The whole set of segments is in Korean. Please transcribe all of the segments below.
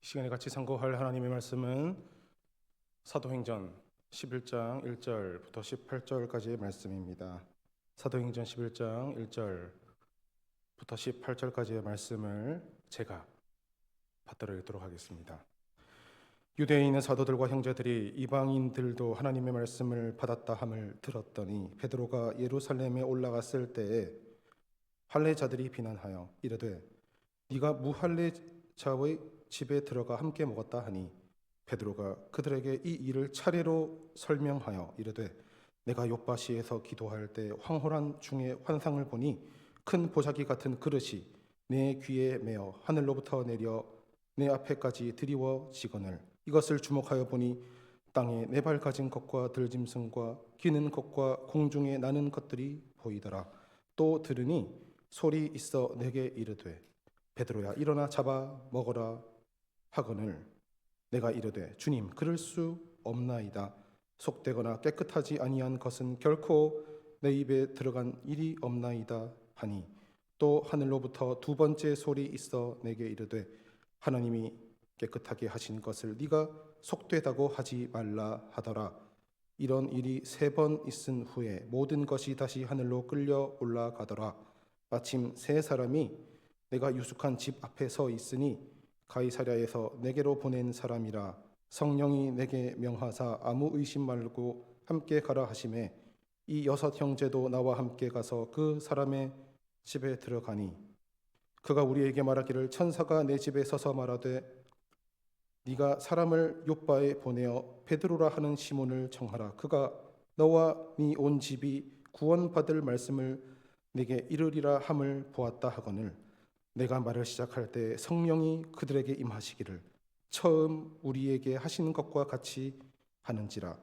시간에 같이 상고할 하나님의 말씀은 사도행전 11장 1절부터 18절까지의 말씀입니다. 사도행전 11장 1절부터 18절까지의 말씀을 제가 받들어 읽도록 하겠습니다. 유대에 있는 사도들과 형제들이 이방인들도 하나님의 말씀을 받았다 함을 들었더니 베드로가 예루살렘에 올라갔을 때에 할례자들이 비난하여 이르되 네가 무할례자의 집에 들어가 함께 먹었다 하니 베드로가 그들에게 이 일을 차례로 설명하여 이르되 내가 요빠시에서 기도할 때 황홀한 중에 환상을 보니 큰 보자기 같은 그릇이 내 귀에 매어 하늘로부터 내려 내 앞에까지 드리워지거늘 이것을 주목하여 보니 땅에 네 발 가진 것과 들짐승과 기는 것과 공중에 나는 것들이 보이더라. 또 들으니 소리 있어 내게 이르되 베드로야 일어나 잡아 먹어라 하거늘 내가 이르되 주님 그럴 수 없나이다. 속되거나 깨끗하지 아니한 것은 결코 내 입에 들어간 일이 없나이다 하니 또 하늘로부터 두 번째 소리 있어 내게 이르되 하나님이 깨끗하게 하신 것을 네가 속되다고 하지 말라 하더라. 이런 일이 3번 있은 후에 모든 것이 다시 하늘로 끌려 올라가더라. 마침 3사람이 내가 유숙한 집 앞에 서 있으니 가이사랴에서 내게로 보낸 사람이라. 성령이 내게 명하사 아무 의심 말고 함께 가라 하시매 이 6 형제도 나와 함께 가서 그 사람의 집에 들어가니 그가 우리에게 말하기를 천사가 내 집에 서서 말하되 네가 사람을 요빠에 보내어 베드로라 하는 시몬을 청하라. 그가 너와 네 온 집이 구원받을 말씀을 내게 이르리라 함을 보았다 하거늘 내가 말을 시작할 때 성령이 그들에게 임하시기를 처음 우리에게 하시는 것과 같이 하는지라.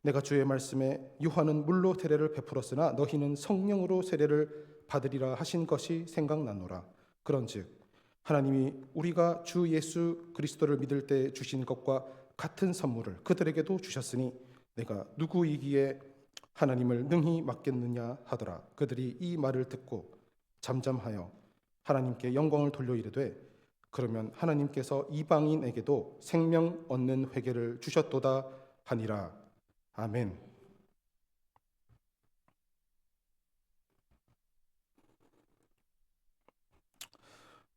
내가 주의 말씀에 요한은 물로 세례를 베풀었으나 너희는 성령으로 세례를 받으리라 하신 것이 생각나노라. 그런즉 하나님이 우리가 주 예수 그리스도를 믿을 때 주신 것과 같은 선물을 그들에게도 주셨으니 내가 누구이기에 하나님을 능히 맡겠느냐 하더라. 그들이 이 말을 듣고 잠잠하여 하나님께 영광을 돌려 이르되 그러면 하나님께서 이방인에게도 생명 얻는 회개를 주셨도다 하니라. 아멘.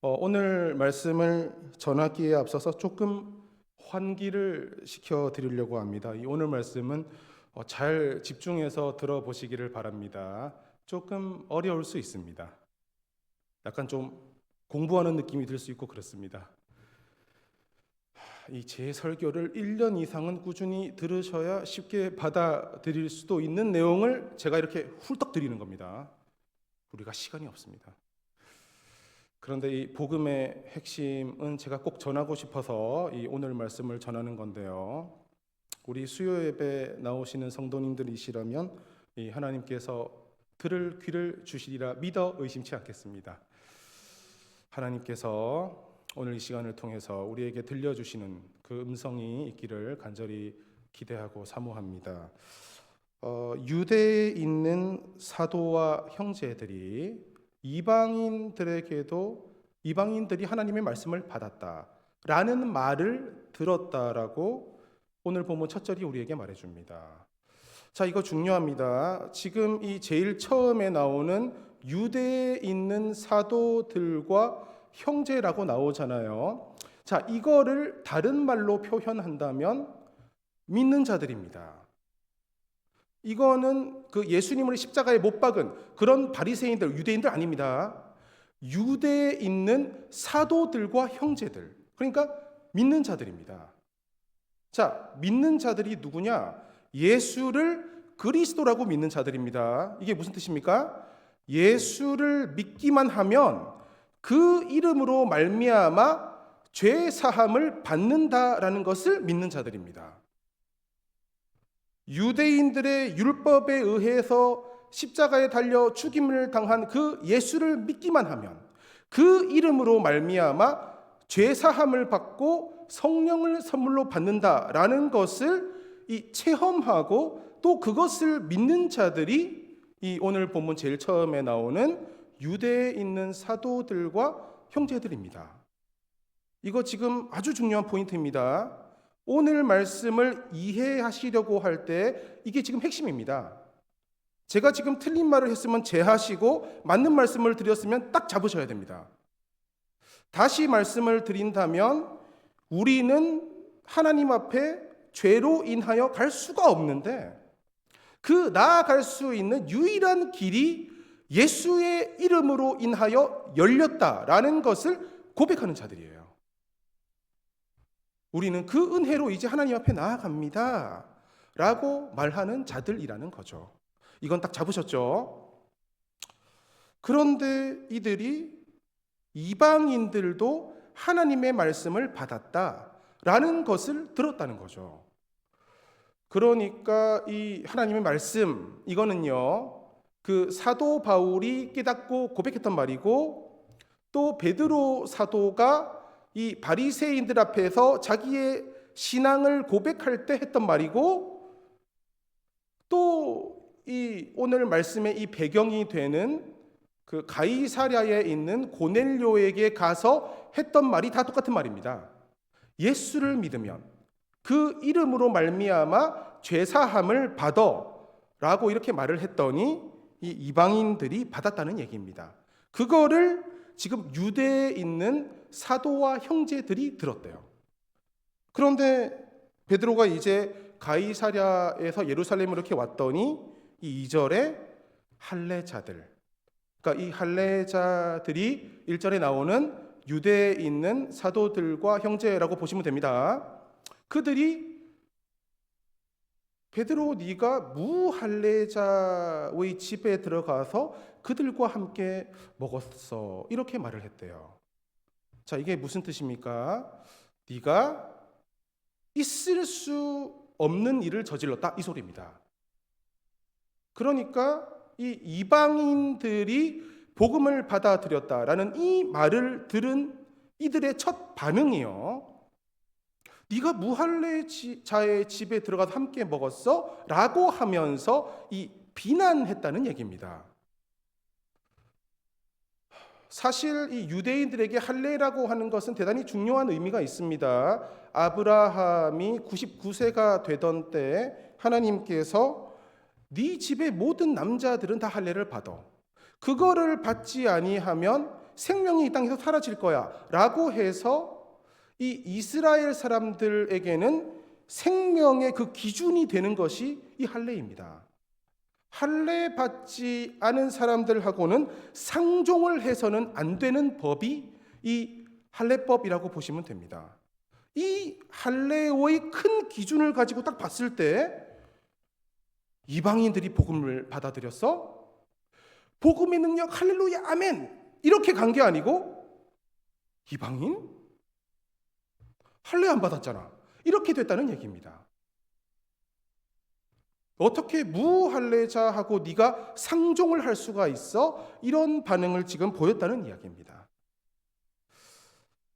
오늘 말씀을 전하기에 앞서서 조금 환기를 시켜드리려고 합니다. 이 오늘 말씀은 잘 집중해서 들어보시기를 바랍니다. 조금 어려울 수 있습니다. 약간 좀 공부하는 느낌이 들 수 있고 그렇습니다. 이 제 설교를 1년 이상은 꾸준히 들으셔야 쉽게 받아들일 수도 있는 내용을 제가 이렇게 훌떡 드리는 겁니다. 우리가 시간이 없습니다. 그런데 이 복음의 핵심은 제가 꼭 전하고 싶어서 이 오늘 말씀을 전하는 건데요. 우리 수요 예배 나오시는 성도님들이시라면 이 하나님께서 들을 귀를 주시리라 믿어 의심치 않겠습니다. 하나님께서 오늘 이 시간을 통해서 우리에게 들려주시는 그 음성이 있기를 간절히 기대하고 사모합니다. 유대에 있는 사도와 형제들이 이방인들이 하나님의 말씀을 받았다라는 말을 들었다라고 오늘 본문 첫 절이 우리에게 말해줍니다. 자, 이거 중요합니다. 지금 이 제일 처음에 나오는 유대에 있는 사도들과 형제라고 나오잖아요. 자, 이거를 다른 말로 표현한다면 믿는 자들입니다. 이거는 그 예수님을 십자가에 못 박은 그런 바리새인들, 유대인들 아닙니다. 유대에 있는 사도들과 형제들, 그러니까 믿는 자들입니다. 자, 믿는 자들이 누구냐? 예수를 그리스도라고 믿는 자들입니다. 이게 무슨 뜻입니까? 예수를 믿기만 하면 그 이름으로 말미암아 죄 사함을 받는다라는 것을 믿는 자들입니다. 유대인들의 율법에 의해서 십자가에 달려 죽임을 당한 그 예수를 믿기만 하면 그 이름으로 말미암아 죄 사함을 받고 성령을 선물로 받는다라는 것을 체험하고 또 그것을 믿는 자들이 이 오늘 본문 제일 처음에 나오는 유대에 있는 사도들과 형제들입니다. 이거 지금 아주 중요한 포인트입니다. 오늘 말씀을 이해하시려고 할 때 이게 지금 핵심입니다. 제가 지금 틀린 말을 했으면 제하시고 맞는 말씀을 드렸으면 딱 잡으셔야 됩니다. 다시 말씀을 드린다면 우리는 하나님 앞에 죄로 인하여 갈 수가 없는데 그 나아갈 수 있는 유일한 길이 예수의 이름으로 인하여 열렸다라는 것을 고백하는 자들이에요. 우리는 그 은혜로 이제 하나님 앞에 나아갑니다 라고 말하는 자들이라는 거죠. 이건 딱 잡으셨죠? 그런데 이들이 이방인들도 하나님의 말씀을 받았다라는 것을 들었다는 거죠. 그러니까 이 하나님의 말씀, 이거는요, 그 사도 바울이 깨닫고 고백했던 말이고, 또 베드로 사도가 이 바리새인들 앞에서 자기의 신앙을 고백할 때 했던 말이고, 또 이 오늘 말씀의 이 배경이 되는 그 가이사랴에 있는 고넬료에게 가서 했던 말이 다 똑같은 말입니다. 예수를 믿으면 그 이름으로 말미암아 죄사함을 받아라고 이렇게 말을 했더니 이 이방인들이 받았다는 얘기입니다. 그거를 지금 유대에 있는 사도와 형제들이 들었대요. 그런데 베드로가 이제 가이사랴에서 예루살렘으로 이렇게 왔더니 이 2절에 할례자들, 그러니까 이 할례자들이 1절에 나오는 유대에 있는 사도들과 형제라고 보시면 됩니다. 그들이 베드로 네가 무할례자의 집에 들어가서 그들과 함께 먹었어 이렇게 말을 했대요. 자, 이게 무슨 뜻입니까? 네가 있을 수 없는 일을 저질렀다 이 소리입니다. 그러니까 이 이방인들이 복음을 받아들였다라는 이 말을 들은 이들의 첫 반응이요, 네가 무할례자의 집에 들어가서 함께 먹었어? 라고 하면서 이 비난했다는 얘기입니다. 사실 이 유대인들에게 할례라고 하는 것은 대단히 중요한 의미가 있습니다. 아브라함이 99세가 되던 때 하나님께서 네 집의 모든 남자들은 다 할례를 받아. 그거를 받지 아니하면 생명이 이 땅에서 사라질 거야 라고 해서 이 이스라엘 사람들에게는 생명의 그 기준이 되는 것이 이 할례입니다. 할례 받지 않은 사람들하고는 상종을 해서는 안 되는 법이 이 할례법이라고 보시면 됩니다. 이 할례의 큰 기준을 가지고 딱 봤을 때 이방인들이 복음을 받아들였어? 복음의 능력 할렐루야 아멘 이렇게 간 게 아니고 이방인? 할례 안 받았잖아 이렇게 됐다는 얘기입니다. 어떻게 무할례자하고 네가 상종을 할 수가 있어? 이런 반응을 지금 보였다는 이야기입니다.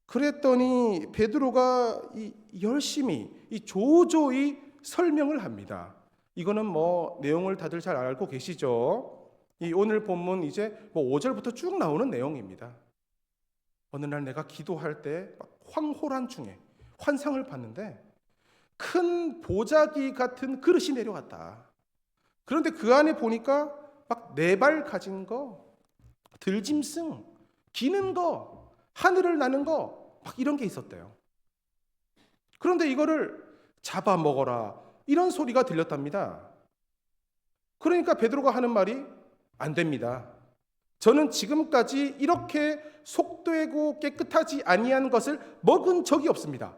그랬더니 베드로가 열심히 조조히 설명을 합니다. 이거는 뭐 내용을 다들 잘 알고 계시죠? 이 오늘 본문 이제 5절부터 쭉 나오는 내용입니다. 어느 날 내가 기도할 때 황홀한 중에 환상을 봤는데 큰 보자기 같은 그릇이 내려왔다. 그런데 그 안에 보니까 막 4발 가진 거, 들짐승, 기는 거, 하늘을 나는 거, 막 이런 게 있었대요. 그런데 이거를 잡아먹어라 이런 소리가 들렸답니다. 그러니까 베드로가 하는 말이 안 됩니다. 저는 지금까지 이렇게 속되고 깨끗하지 아니한 것을 먹은 적이 없습니다.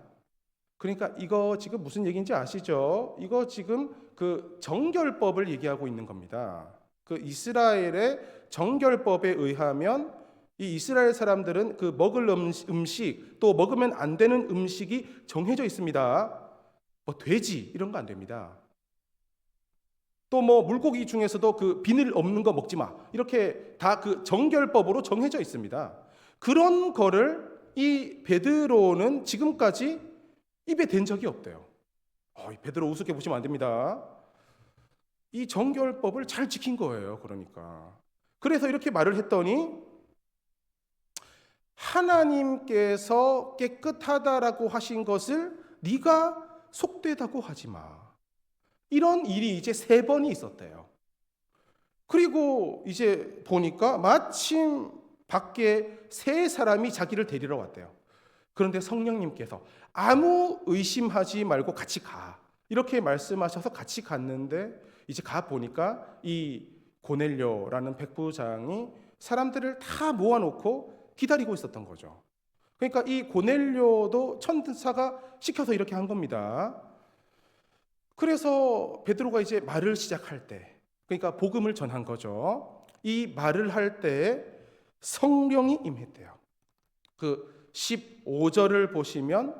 그러니까 이거 지금 무슨 얘기인지 아시죠? 이거 지금 그 정결법을 얘기하고 있는 겁니다. 그 이스라엘의 정결법에 의하면 이 이스라엘 사람들은 그 먹을 음식 또 먹으면 안 되는 음식이 정해져 있습니다. 뭐 돼지 이런 거 안 됩니다. 또 뭐 물고기 중에서도 그 비늘 없는 거 먹지 마 이렇게 다 그 정결법으로 정해져 있습니다. 그런 거를 이 베드로는 지금까지 입에 댄 적이 없대요. 베드로 우습게 보시면 안 됩니다. 이 정결법을 잘 지킨 거예요. 그러니까 그래서 이렇게 말을 했더니 하나님께서 깨끗하다라고 하신 것을 네가 속되다고 하지 마. 이런 일이 이제 3번이 있었대요. 그리고 이제 보니까 마침 밖에 3사람이 자기를 데리러 왔대요. 그런데 성령님께서 아무 의심하지 말고 같이 가. 이렇게 말씀하셔서 같이 갔는데 이제 가 보니까 이 고넬료라는 백부장이 사람들을 다 모아놓고 기다리고 있었던 거죠. 그러니까 이 고넬료도 천사가 시켜서 이렇게 한 겁니다. 그래서 베드로가 이제 말을 시작할 때, 그러니까 복음을 전한 거죠. 이 말을 할 때 성령이 임했대요. 그 15절을 보시면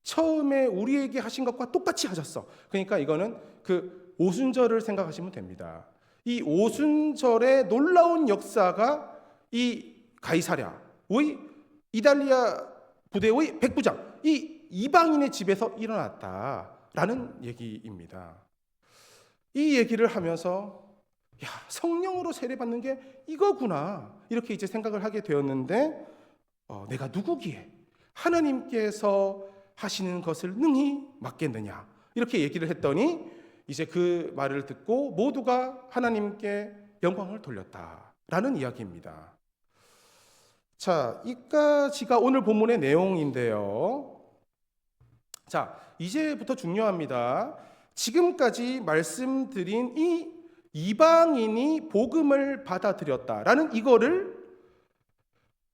처음에 우리에게 하신 것과 똑같이 하셨어. 그러니까 이거는 그 오순절을 생각하시면 됩니다. 이 오순절의 놀라운 역사가 이 가이사랴의 이달리아 부대의 백부장, 이 이방인의 집에서 일어났다라는 얘기입니다. 이 얘기를 하면서 야, 성령으로 세례받는 게 이거구나 이렇게 이제 생각을 하게 되었는데 내가 누구기에 하나님께서 하시는 것을 능히 맡겠느냐 이렇게 얘기를 했더니 이제 그 말을 듣고 모두가 하나님께 영광을 돌렸다라는 이야기입니다. 자, 이까지가 오늘 본문의 내용인데요. 자, 이제부터 중요합니다. 지금까지 말씀드린 이 이방인이 복음을 받아들였다라는 이거를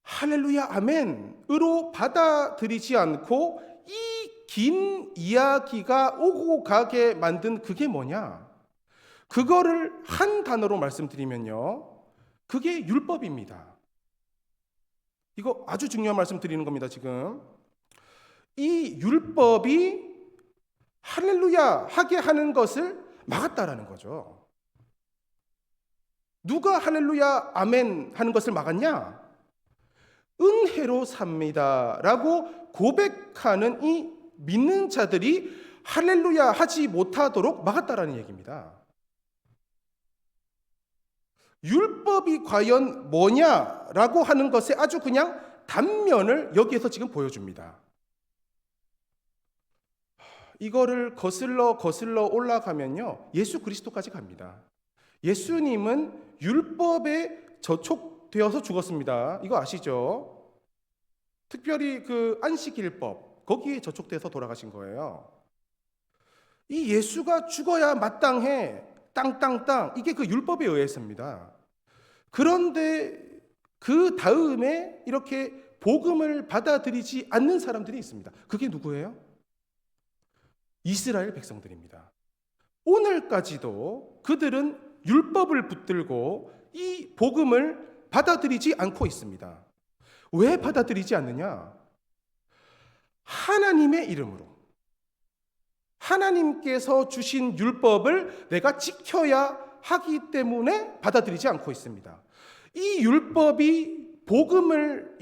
할렐루야 아멘으로 받아들이지 않고 이 긴 이야기가 오고 가게 만든 그게 뭐냐? 그거를 한 단어로 말씀드리면요. 그게 율법입니다. 이거 아주 중요한 말씀 드리는 겁니다, 지금. 이 율법이 할렐루야 하게 하는 것을 막았다라는 거죠. 누가 할렐루야 아멘 하는 것을 막았냐? 은혜로 삽니다라고 고백하는 이 믿는 자들이 할렐루야 하지 못하도록 막았다라는 얘기입니다. 율법이 과연 뭐냐라고 하는 것에 아주 그냥 단면을 여기에서 지금 보여줍니다. 이거를 거슬러 올라가면요, 예수 그리스도까지 갑니다. 예수님은 율법에 저촉되어서 죽었습니다. 이거 아시죠? 특별히 그 안식일법 거기에 저촉돼서 돌아가신 거예요. 이 예수가 죽어야 마땅해 땅땅땅 이게 그 율법에 의해서입니다. 그런데 그 다음에 이렇게 복음을 받아들이지 않는 사람들이 있습니다. 그게 누구예요? 이스라엘 백성들입니다. 오늘까지도 그들은 율법을 붙들고 이 복음을 받아들이지 않고 있습니다. 왜 받아들이지 않느냐? 하나님의 이름으로 하나님께서 주신 율법을 내가 지켜야 하기 때문에 받아들이지 않고 있습니다. 이 율법이 복음을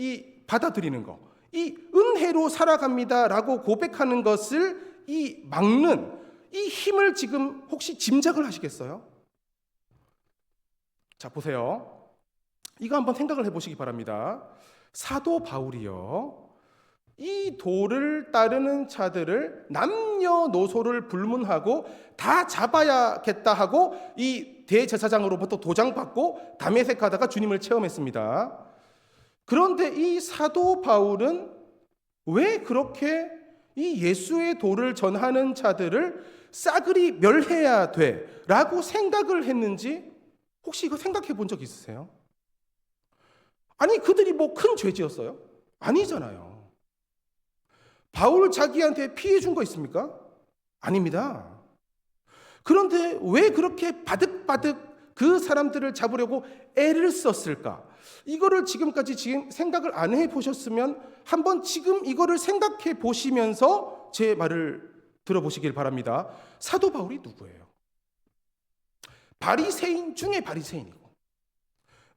받아들이는 거, 이 은혜로 살아갑니다라고 고백하는 것을 막는 이 힘을 지금 혹시 짐작을 하시겠어요? 자, 보세요. 이거 한번 생각을 해보시기 바랍니다. 사도 바울이요, 이 도를 따르는 자들을 남녀노소를 불문하고 다 잡아야겠다 하고 이 대제사장으로부터 도장 받고 다메섹 가다가 주님을 체험했습니다. 그런데 이 사도 바울은 왜 그렇게 이 예수의 도를 전하는 자들을 싸그리 멸해야 돼 라고 생각을 했는지 혹시 이거 생각해 본 적 있으세요? 아니, 그들이 뭐 큰 죄 지었어요? 아니잖아요. 바울 자기한테 피해 준 거 있습니까? 아닙니다. 그런데 왜 그렇게 바득바득 그 사람들을 잡으려고 애를 썼을까? 이거를 지금까지 생각을 안 해보셨으면 한번 지금 이거를 생각해 보시면서 제 말을 들어보시길 바랍니다. 사도 바울이 누구예요? 바리새인 중에 바리새인이고,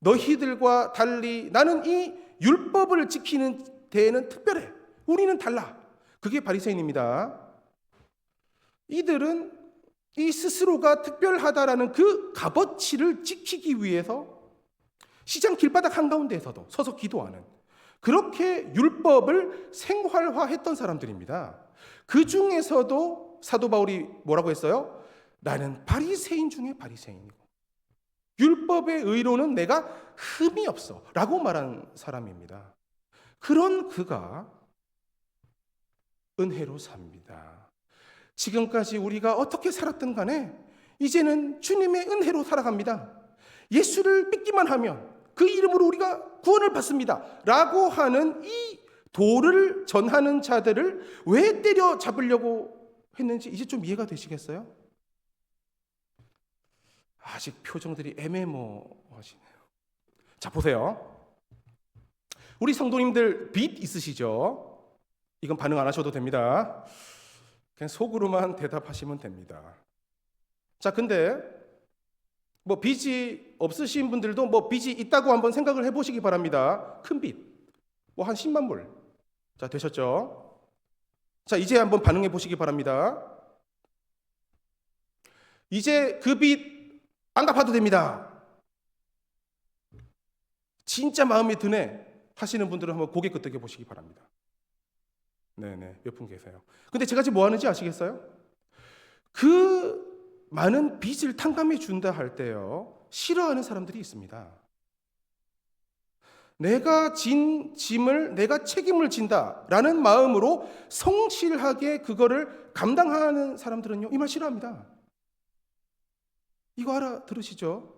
너희들과 달리 나는 이 율법을 지키는 데에는 특별해. 우리는 달라. 그게 바리새인입니다. 이들은 이 스스로가 특별하다라는 그 값어치를 지키기 위해서 시장 길바닥 한가운데에서도 서서 기도하는, 그렇게 율법을 생활화했던 사람들입니다. 그 중에서도 사도 바울이 뭐라고 했어요? 나는 바리새인 중에 바리새인이고 율법의 의로는 내가 흠이 없어 라고 말한 사람입니다. 그런 그가 은혜로 삽니다. 지금까지 우리가 어떻게 살았든 간에 이제는 주님의 은혜로 살아갑니다. 예수를 믿기만 하면 그 이름으로 우리가 구원을 받습니다 라고 하는 이 도를 전하는 자들을 왜 때려잡으려고 했는지 이제 좀 이해가 되시겠어요? 아직 표정들이 애매모호하시네요. 자, 보세요. 우리 성도님들 빚 있으시죠? 이건 반응 안 하셔도 됩니다. 그냥 속으로만 대답하시면 됩니다. 자, 근데 뭐 빚이 없으신 분들도 뭐 빚이 있다고 한번 생각을 해보시기 바랍니다. 큰 빚, 뭐 한 10만 불. 자, 되셨죠? 자, 이제 한번 반응해 보시기 바랍니다. 이제 그 빚 안 갚아도 됩니다. 진짜 마음이 드네 하시는 분들은 한번 고개 끄덕여 보시기 바랍니다. 네네, 몇 분 계세요. 근데 제가 지금 뭐 하는지 아시겠어요? 그 많은 빚을 탕감해 준다 할 때요, 싫어하는 사람들이 있습니다. 내가 진 짐을 내가 책임을 진다라는 마음으로 성실하게 그거를 감당하는 사람들은요, 이 말 싫어합니다. 이거 알아들으시죠?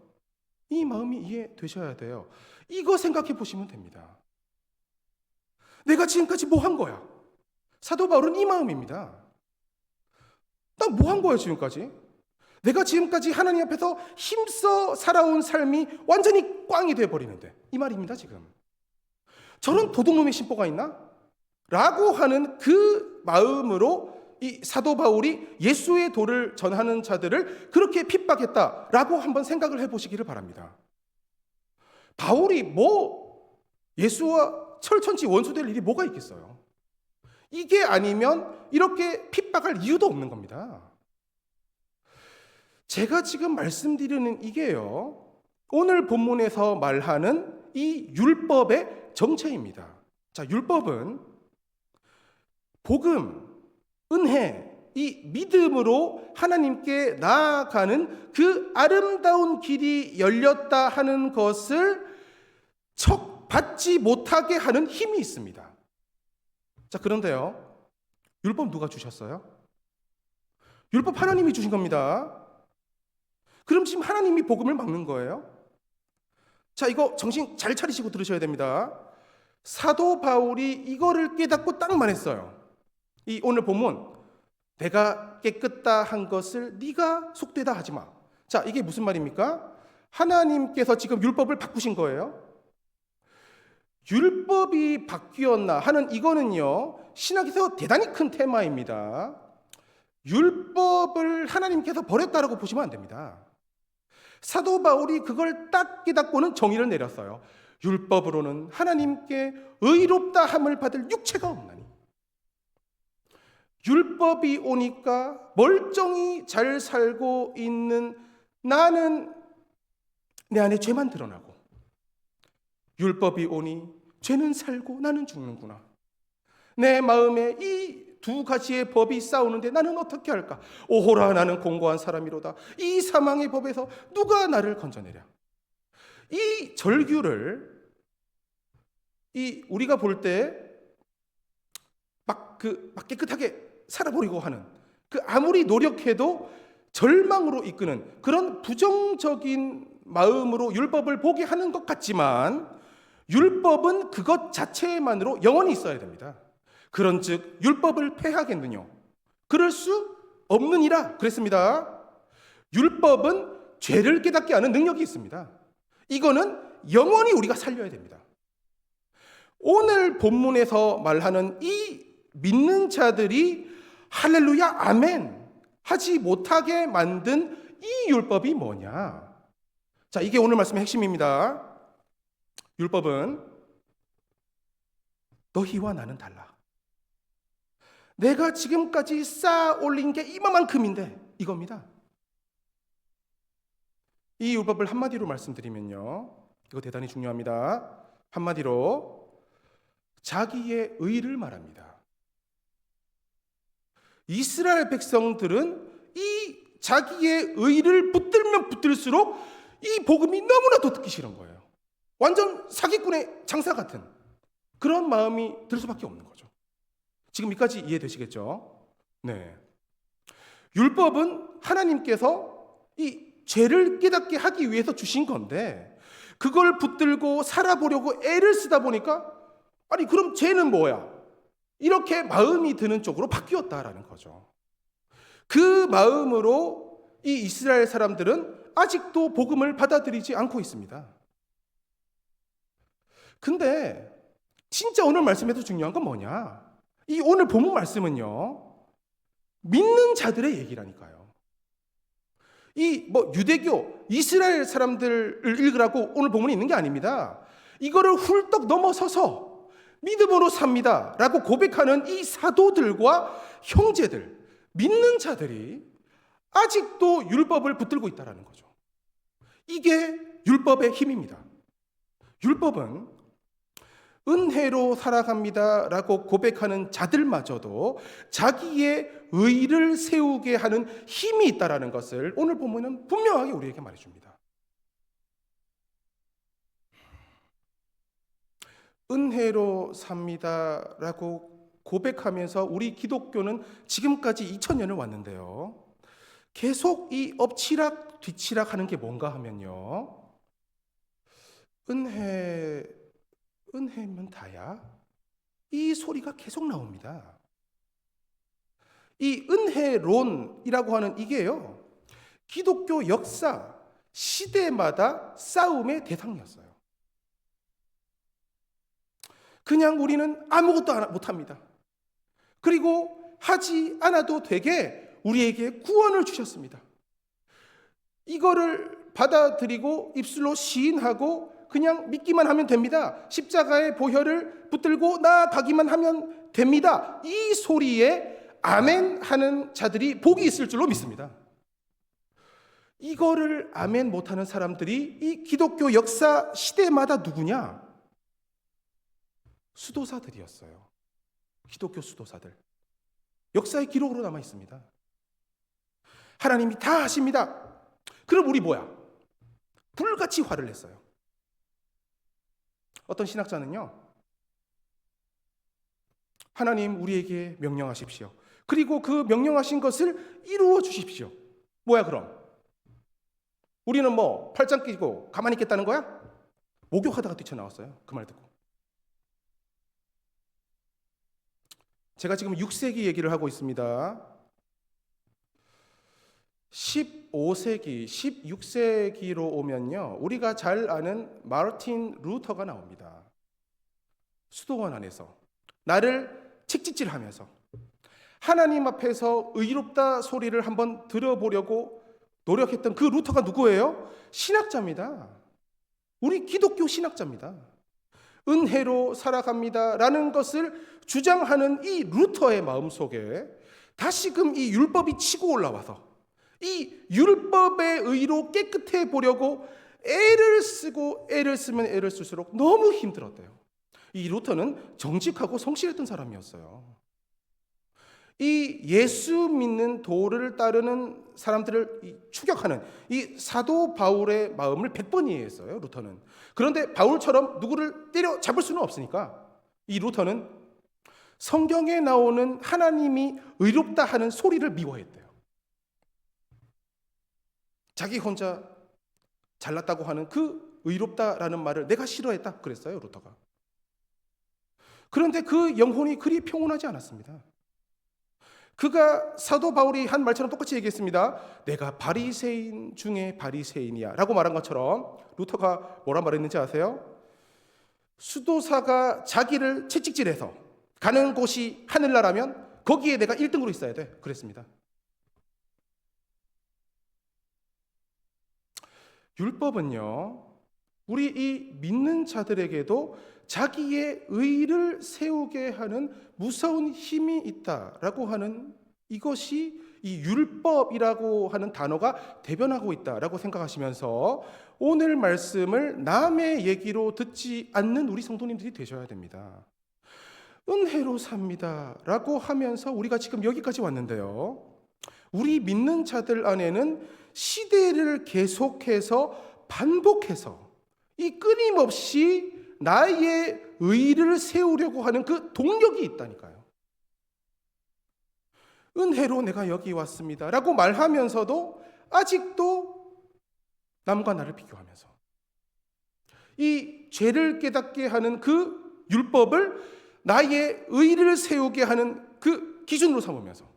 이 마음이 이해되셔야 돼요. 이거 생각해 보시면 됩니다. 내가 지금까지 뭐 한 거야? 사도 바울은 이 마음입니다. 나 뭐 한 거야 지금까지? 내가 지금까지 하나님 앞에서 힘써 살아온 삶이 완전히 꽝이 돼버리는데, 이 말입니다 지금. 저런 도둑놈의 심보가 있나? 라고 하는 그 마음으로 이 사도 바울이 예수의 도를 전하는 자들을 그렇게 핍박했다라고 한번 생각을 해보시기를 바랍니다. 바울이 뭐 예수와 철천지 원수될 일이 뭐가 있겠어요? 이게 아니면 이렇게 핍박할 이유도 없는 겁니다. 제가 지금 말씀드리는 이게요, 오늘 본문에서 말하는 이 율법의 정체입니다. 자, 율법은 복음, 은혜, 이 믿음으로 하나님께 나아가는 그 아름다운 길이 열렸다 하는 것을 척받지 못하게 하는 힘이 있습니다. 자, 그런데요, 율법 누가 주셨어요? 율법 하나님이 주신 겁니다. 그럼 지금 하나님이 복음을 막는 거예요? 자, 이거 정신 잘 차리시고 들으셔야 됩니다. 사도 바울이 이거를 깨닫고 딱 말했어요. 이 오늘 본문, 내가 깨끗다 한 것을 네가 속되다 하지 마. 자, 이게 무슨 말입니까? 하나님께서 지금 율법을 바꾸신 거예요. 율법이 바뀌었나 하는 이거는요, 신학에서 대단히 큰 테마입니다. 율법을 하나님께서 버렸다라고 보시면 안 됩니다. 사도 바울이 그걸 딱 깨닫고는 정의를 내렸어요. 율법으로는 하나님께 의롭다 함을 받을 육체가 없나니. 율법이 오니까 멀쩡히 잘 살고 있는 나는 내 안에 죄만 드러나고, 율법이 오니 죄는 살고 나는 죽는구나. 내 마음에 이 두 가지의 법이 싸우는데 나는 어떻게 할까? 오호라, 나는 공고한 사람이로다. 이 사망의 법에서 누가 나를 건져내랴. 이 절규를 우리가 볼 때 막 깨끗하게 살아보려고 하는, 그 아무리 노력해도 절망으로 이끄는 그런 부정적인 마음으로 율법을 보게 하는 것 같지만, 율법은 그것 자체만으로 영원히 있어야 됩니다. 그런즉 율법을 폐하겠느냐? 그럴 수 없느니라 그랬습니다. 율법은 죄를 깨닫게 하는 능력이 있습니다. 이거는 영원히 우리가 살려야 됩니다. 오늘 본문에서 말하는 이 믿는 자들이 할렐루야 아멘 하지 못하게 만든 이 율법이 뭐냐? 자, 이게 오늘 말씀의 핵심입니다. 율법은 너희와 나는 달라. 내가 지금까지 쌓아 올린 게 이만큼인데 이겁니다. 이 율법을 한마디로 말씀드리면요, 이거 대단히 중요합니다. 한마디로 자기의 의를 말합니다. 이스라엘 백성들은 이 자기의 의를 붙들면 붙들수록 이 복음이 너무나도 듣기 싫은 거예요. 완전 사기꾼의 장사 같은 그런 마음이 들 수밖에 없는 거죠. 지금 여기까지 이해되시겠죠? 네. 율법은 하나님께서 이 죄를 깨닫게 하기 위해서 주신 건데 그걸 붙들고 살아보려고 애를 쓰다 보니까 아니 그럼 죄는 뭐야? 이렇게 마음이 드는 쪽으로 바뀌었다라는 거죠. 그 마음으로 이 이스라엘 사람들은 아직도 복음을 받아들이지 않고 있습니다. 근데 진짜 오늘 말씀에서 중요한 건 뭐냐? 이 오늘 본문 말씀은요, 믿는 자들의 얘기라니까요. 이 유대교 이스라엘 사람들을 읽으라고 오늘 본문이 있는 게 아닙니다. 이거를 훌떡 넘어서서 믿음으로 삽니다 라고 고백하는 이 사도들과 형제들, 믿는 자들이 아직도 율법을 붙들고 있다는 거죠. 이게 율법의 힘입니다. 율법은 은혜로 살아갑니다 라고 고백하는 자들마저도 자기의 의를 세우게 하는 힘이 있다는 것을 오늘 본문은 분명하게 우리에게 말해줍니다. 은혜로 삽니다 라고 고백하면서 우리 기독교는 지금까지 2000년을 왔는데요, 계속 이 엎치락 뒤치락 하는 게 뭔가 하면요, 은혜면 다야? 이 소리가 계속 나옵니다. 이 은혜론이라고 하는 이게요, 기독교 역사, 시대마다 싸움의 대상이었어요. 그냥 우리는 아무것도 못합니다. 그리고 하지 않아도 되게 우리에게 구원을 주셨습니다. 이거를 받아들이고 입술로 시인하고 그냥 믿기만 하면 됩니다. 십자가의 보혈을 붙들고 나아가기만 하면 됩니다. 이 소리에 아멘 하는 자들이 복이 있을 줄로 믿습니다. 이거를 아멘 못하는 사람들이 이 기독교 역사 시대마다 누구냐? 수도사들이었어요. 기독교 수도사들. 역사의 기록으로 남아 있습니다. 하나님이 다 하십니다. 그럼 우리 뭐야? 불같이 화를 냈어요. 어떤 신학자는요, 하나님 우리에게 명령하십시오. 그리고 그 명령하신 것을 이루어 주십시오. 뭐야 그럼? 우리는 팔짱 끼고 가만히 있겠다는 거야? 목욕하다가 뛰쳐나왔어요. 그 말 듣고. 제가 지금 6세기 얘기를 하고 있습니다. 15세기, 16세기로 오면요, 우리가 잘 아는 마르틴 루터가 나옵니다. 수도원 안에서 나를 책짓질하면서 하나님 앞에서 의롭다 소리를 한번 들어보려고 노력했던 그 루터가 누구예요? 신학자입니다. 우리 기독교 신학자입니다. 은혜로 살아갑니다 라는 것을 주장하는 이 루터의 마음속에 다시금 이 율법이 치고 올라와서 이 율법의 의로 깨끗해 보려고 애를 쓰고 애를 쓰면 애를 쓸수록 너무 힘들었대요. 이 루터는 정직하고 성실했던 사람이었어요. 이 예수 믿는 도를 따르는 사람들을 추격하는 이 사도 바울의 마음을 100번 이해했어요, 루터는. 그런데 바울처럼 누구를 때려 잡을 수는 없으니까 이 루터는 성경에 나오는 하나님이 의롭다 하는 소리를 미워했대요. 자기 혼자 잘났다고 하는 그 의롭다라는 말을 내가 싫어했다 그랬어요, 루터가. 그런데 그 영혼이 그리 평온하지 않았습니다. 그가 사도 바울이 한 말처럼 똑같이 얘기했습니다. 내가 바리새인 중에 바리새인이야 라고 말한 것처럼 루터가 뭐라 말했는지 아세요? 수도사가 자기를 채찍질해서 가는 곳이 하늘나라면 거기에 내가 1등으로 있어야 돼 그랬습니다. 율법은요, 우리 이 믿는 자들에게도 자기의 의를 세우게 하는 무서운 힘이 있다라고 하는, 이것이 이 율법이라고 하는 단어가 대변하고 있다라고 생각하시면서 오늘 말씀을 남의 얘기로 듣지 않는 우리 성도님들이 되셔야 됩니다. 은혜로 삽니다 라고 하면서 우리가 지금 여기까지 왔는데요, 우리 믿는 자들 안에는 시대를 계속해서 반복해서 이 끊임없이 나의 의를 세우려고 하는 그 동력이 있다니까요. 은혜로 내가 여기 왔습니다 라고 말하면서도 아직도 남과 나를 비교하면서 이 죄를 깨닫게 하는 그 율법을 나의 의를 세우게 하는 그 기준으로 삼으면서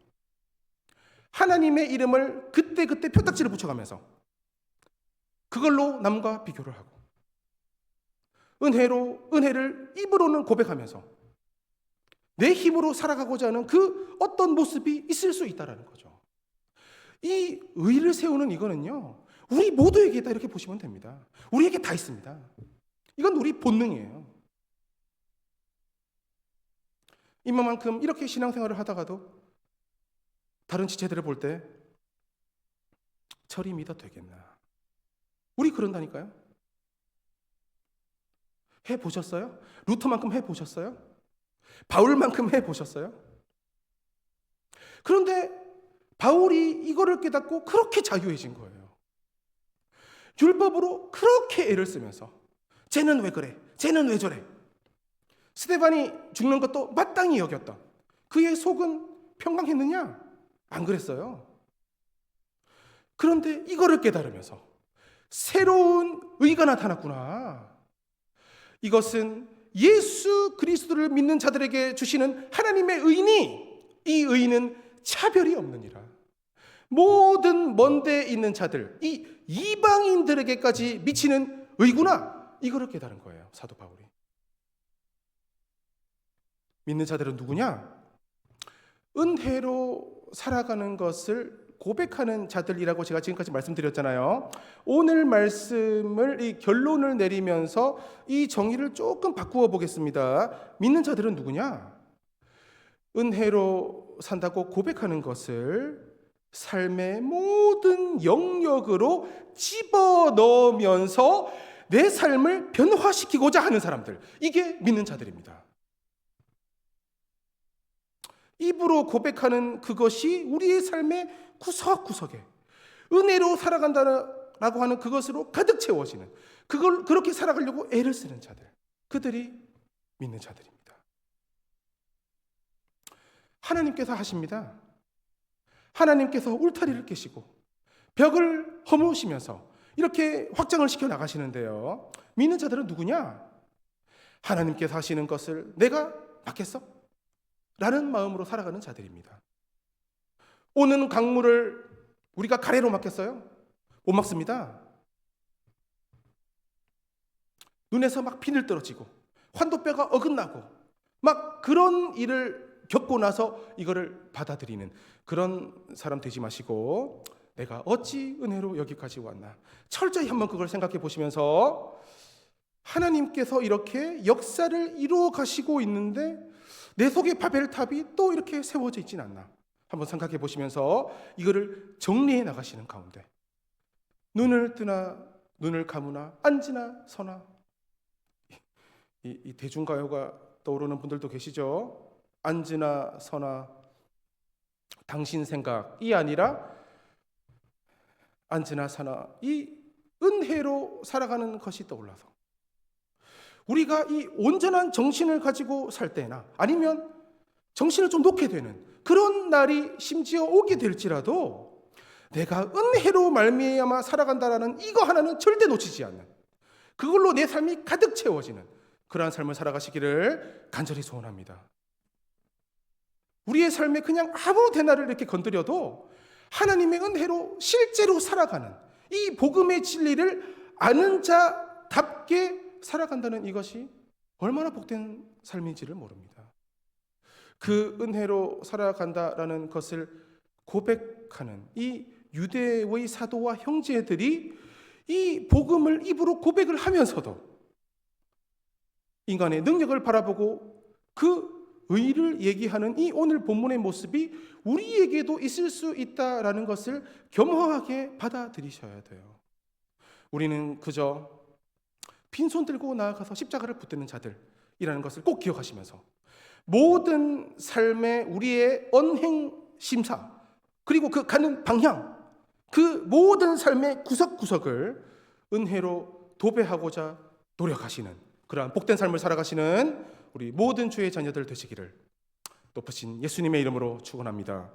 하나님의 이름을 그때그때 표딱지를 붙여가면서 그걸로 남과 비교를 하고 은혜를 입으로는 고백하면서 내 힘으로 살아가고자 하는 그 어떤 모습이 있을 수 있다는 거죠. 이 의를 세우는 이거는요, 우리 모두에게 있다 이렇게 보시면 됩니다. 우리에게 다 있습니다. 이건 우리 본능이에요. 이만큼 이렇게 신앙생활을 하다가도 다른 지체들을 볼 때 저리 믿어 되겠나? 우리 그런다니까요. 해보셨어요? 루터만큼 해보셨어요? 바울만큼 해보셨어요? 그런데 바울이 이거를 깨닫고 그렇게 자유해진 거예요. 율법으로 그렇게 애를 쓰면서 쟤는 왜 그래? 쟤는 왜 저래? 스데반이 죽는 것도 마땅히 여겼던 그의 속은 평강했느냐? 안 그랬어요. 그런데 이거를 깨달으면서 새로운 의가 나타났구나. 이것은 예수 그리스도를 믿는 자들에게 주시는 하나님의 의니, 이 의는 차별이 없느니라. 모든 먼데 있는 자들, 이 이방인들에게까지 미치는 의구나. 이거를 깨달은 거예요, 사도 바울이. 믿는 자들은 누구냐? 은혜로 살아가는 것을 고백하는 자들이라고 제가 지금까지 말씀드렸잖아요. 오늘 말씀을 이 결론을 내리면서 이 정의를 조금 바꾸어 보겠습니다. 믿는 자들은 누구냐? 은혜로 산다고 고백하는 것을 삶의 모든 영역으로 집어넣으면서 내 삶을 변화시키고자 하는 사람들, 이게 믿는 자들입니다. 입으로 고백하는 그것이 우리의 삶의 구석구석에 은혜로 살아간다라고 하는 그것으로 가득 채워지는, 그걸 그렇게 살아가려고 애를 쓰는 자들, 그들이 믿는 자들입니다. 하나님께서 하십니다. 하나님께서 울타리를 깨시고 벽을 허무시면서 이렇게 확장을 시켜 나가시는데요, 믿는 자들은 누구냐? 하나님께서 하시는 것을 내가 막겠어? 라는 마음으로 살아가는 자들입니다. 오는 강물을 우리가 가래로 막겠어요? 못 막습니다. 눈에서 막 비늘 떨어지고 환도뼈가 어긋나고 막 그런 일을 겪고 나서 이거를 받아들이는 그런 사람 되지 마시고, 내가 어찌 은혜로 여기까지 왔나, 철저히 한번 그걸 생각해 보시면서 하나님께서 이렇게 역사를 이루어 가시고 있는데 내 속에 바벨탑이 또 이렇게 세워져 있진 않나, 한번 생각해 보시면서 이거를 정리해 나가시는 가운데 눈을 뜨나 눈을 감으나 앉으나 서나, 이 대중가요가 떠오르는 분들도 계시죠. 앉으나 서나 당신 생각이 아니라 앉으나 서나 이 은혜로 살아가는 것이 떠올라서 우리가 이 온전한 정신을 가지고 살 때나 아니면 정신을 좀 놓게 되는 그런 날이 심지어 오게 될지라도 내가 은혜로 말미암아 살아간다라는 이거 하나는 절대 놓치지 않는, 그걸로 내 삶이 가득 채워지는 그러한 삶을 살아가시기를 간절히 소원합니다. 우리의 삶에 그냥 아무 데나를 이렇게 건드려도 하나님의 은혜로 실제로 살아가는 이 복음의 진리를 아는 자답게 살아간다는 이것이 얼마나 복된 삶인지를 모릅니다. 그 은혜로 살아간다라는 것을 고백하는 이 유대의 사도와 형제들이 이 복음을 입으로 고백을 하면서도 인간의 능력을 바라보고 그 의를 얘기하는 이 오늘 본문의 모습이 우리에게도 있을 수 있다라는 것을 겸허하게 받아들이셔야 돼요. 우리는 그저 빈손 들고 나아가서 십자가를 붙드는 자들이라는 것을 꼭 기억하시면서 모든 삶의 우리의 언행 심사, 그리고 그 가는 방향, 그 모든 삶의 구석구석을 은혜로 도배하고자 노력하시는 그러한 복된 삶을 살아가시는 우리 모든 주의 자녀들 되시기를 높으신 예수님의 이름으로 축원합니다.